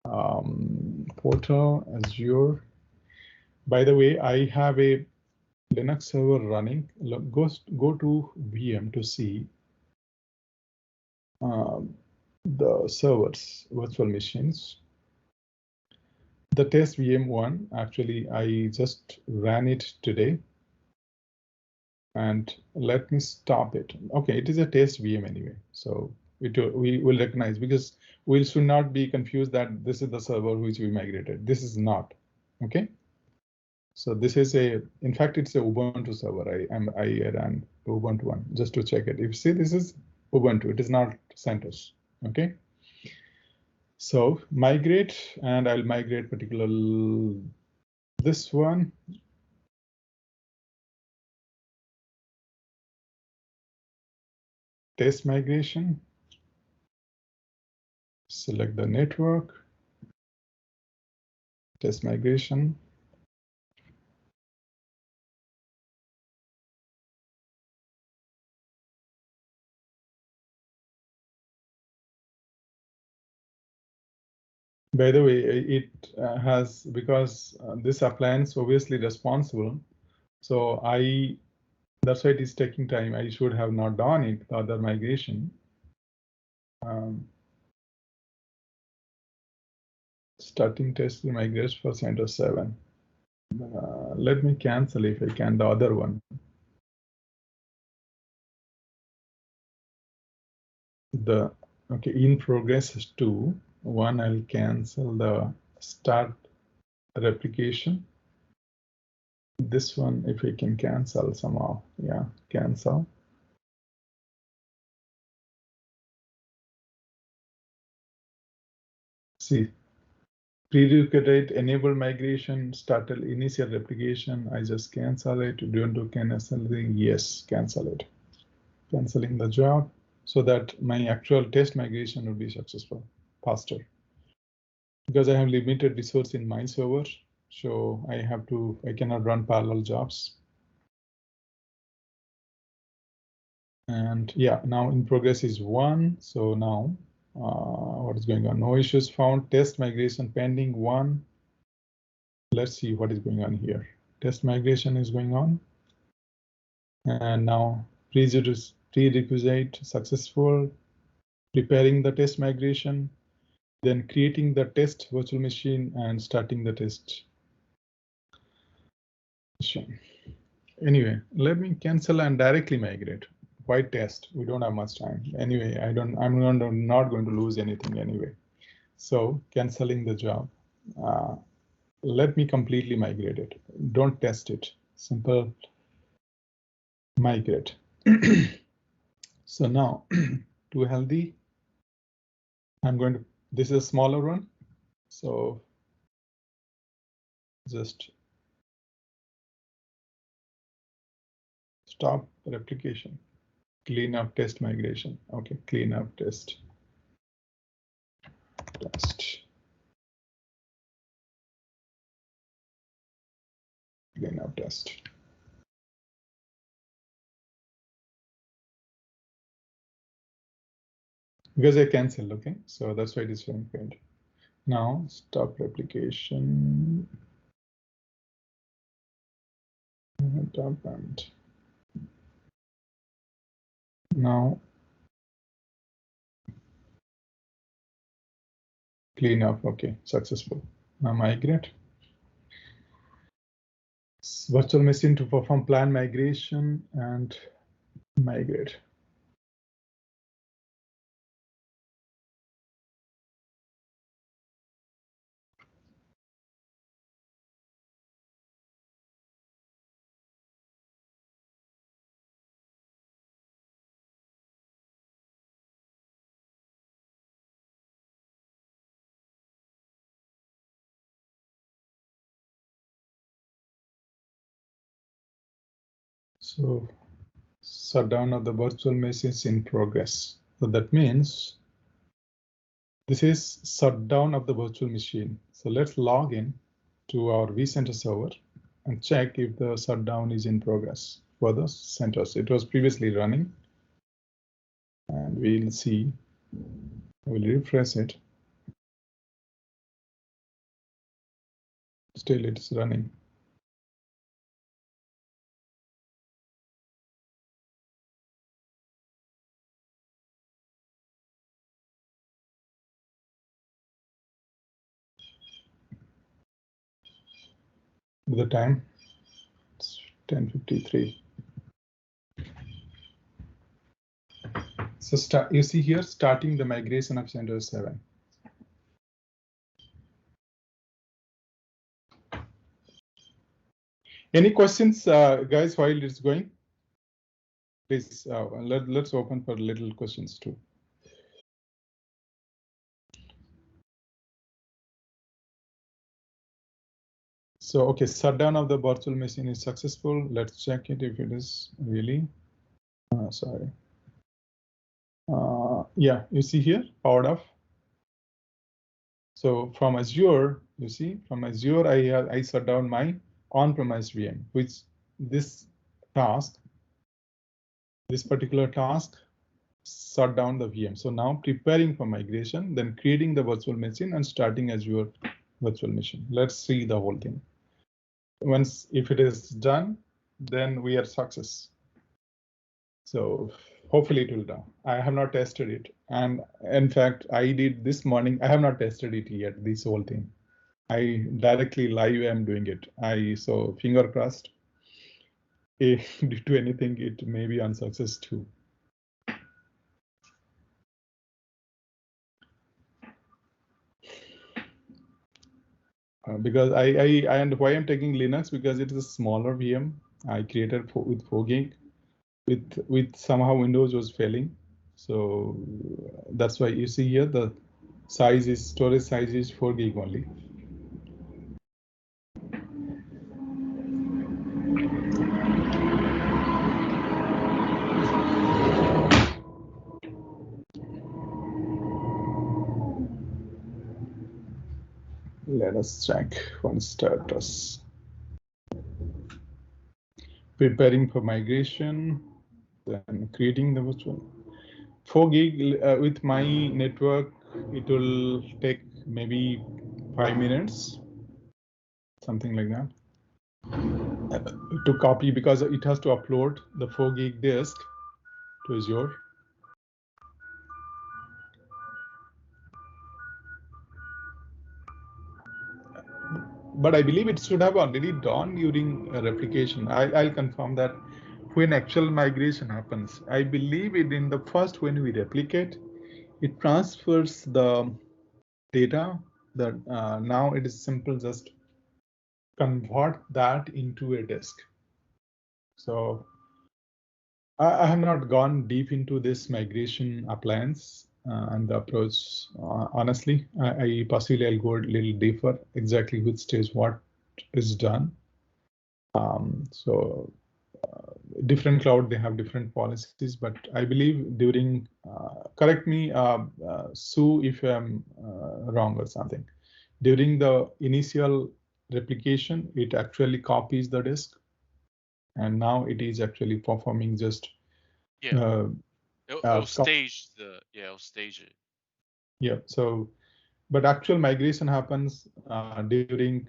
Portal, Azure. By the way, I have a Linux server running. Go to VM to see the servers, virtual machines. The test VM1, actually, I just ran it today. And let me stop it. Okay, it is a test VM anyway. So we will recognize, because we should not be confused that this is the server which we migrated. This is not, okay? So this is in fact, it's a Ubuntu server. I ran Ubuntu one just to check it. If you see, this is Ubuntu, it is not CentOS, okay? So migrate, and I'll migrate particular this one. Test migration. Select the network. Test migration. By the way, it has, because this appliance obviously responsible. So that's why it is taking time. I should have not done it, the other migration. Starting test migration for CentOS 7. Let me cancel if I can the other one. Okay, in progress 2. One, I'll cancel the start replication. This one, if I can cancel somehow, yeah, cancel. See, prerequisite enable migration, started initial replication. I just cancel it. Do you want to cancel it? Yes, cancel it. Canceling the job so that my actual test migration will be successful, faster. Because I have limited resource in my server, so I cannot run parallel jobs. And yeah, now in progress is 1. So now what is going on? No issues found. Test migration pending 1. Let's see what is going on here. Test migration is going on. And now prerequisite successful. Preparing the test migration. Then creating the test virtual machine and starting the test. Anyway, let me cancel and directly migrate. Why test? We don't have much time. Anyway, I'm not going to lose anything anyway. So canceling the job. Let me completely migrate it. Don't test it. Simple migrate. So now, too healthy. This is a smaller one. So just stop replication. Clean up test migration. Okay, clean up test. Clean up test. Because I canceled, okay? So that's why it is showing failed. Now stop replication. Top and now clean up. Okay, successful. Now migrate. Virtual machine to perform plan migration and migrate. So shutdown of the virtual machines in progress. So that means this is shutdown of the virtual machine. So let's log in to our vCenter server and check if the shutdown is in progress for the CentOS. It was previously running. And we'll see, we'll refresh it. Still it's running. The time, it's 10:53. So you see here, starting the migration of Windows 7. Any questions, guys, while it's going? Please, let's open for little questions too. So, okay, shutdown of the virtual machine is successful. Let's check it if it is really. Sorry. Yeah, you see here, powered off. So from Azure, you see, from Azure, I shut down my on-premise VM, which this particular task shut down the VM. So now preparing for migration, then creating the virtual machine and starting Azure virtual machine. Let's see the whole thing. Once, if it is done, then we are success. So hopefully it will done. I have not tested it. And in fact, I did this morning. I have not tested it yet, this whole thing. I directly live am doing it. So finger crossed. If due to anything, it may be unsuccess too. Because and why I'm taking Linux, because it is a smaller VM. I created with 4 gig. With somehow Windows was failing. So that's why you see here the storage size is 4 gig only. Let us check one status. Preparing for migration, then creating the virtual. 4 gig with my network, it will take maybe 5 minutes, something like that, to copy, because it has to upload the 4 gig disk to Azure. But I believe it should have already done during replication. I'll confirm that when actual migration happens. I believe it in the first, when we replicate, it transfers the data that now it is simple, just convert that into a disk. So I have not gone deep into this migration appliance and the approach. Honestly, I possibly I'll go a little deeper, exactly which stage what is done. So different cloud, they have different policies, but I believe during, correct me, Sue, if I'm wrong or something. During the initial replication, it actually copies the disk, and now it is actually performing just. Yeah. It'll stage it. Yeah. So, but actual migration happens during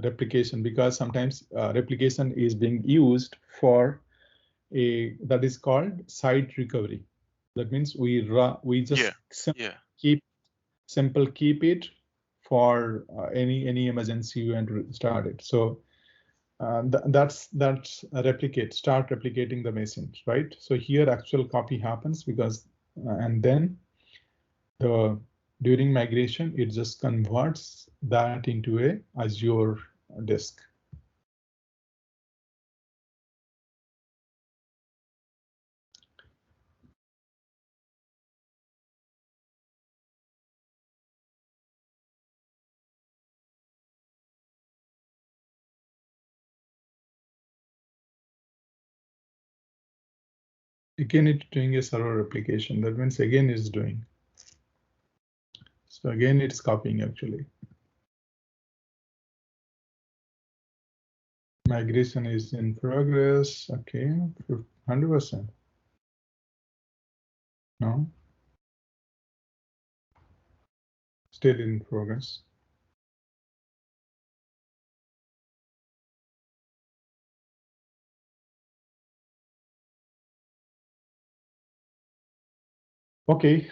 replication, because sometimes replication is being used for that is called site recovery. That means we just keep it for any emergency you want to start it. So that's start replicating the machines, right? So here actual copy happens, because and then during migration it just converts that into a Azure disk. Again, it's doing a server replication. That means again it's doing. So again, it's copying actually. Migration is in progress. Okay, 100%. No, still in progress. Okay,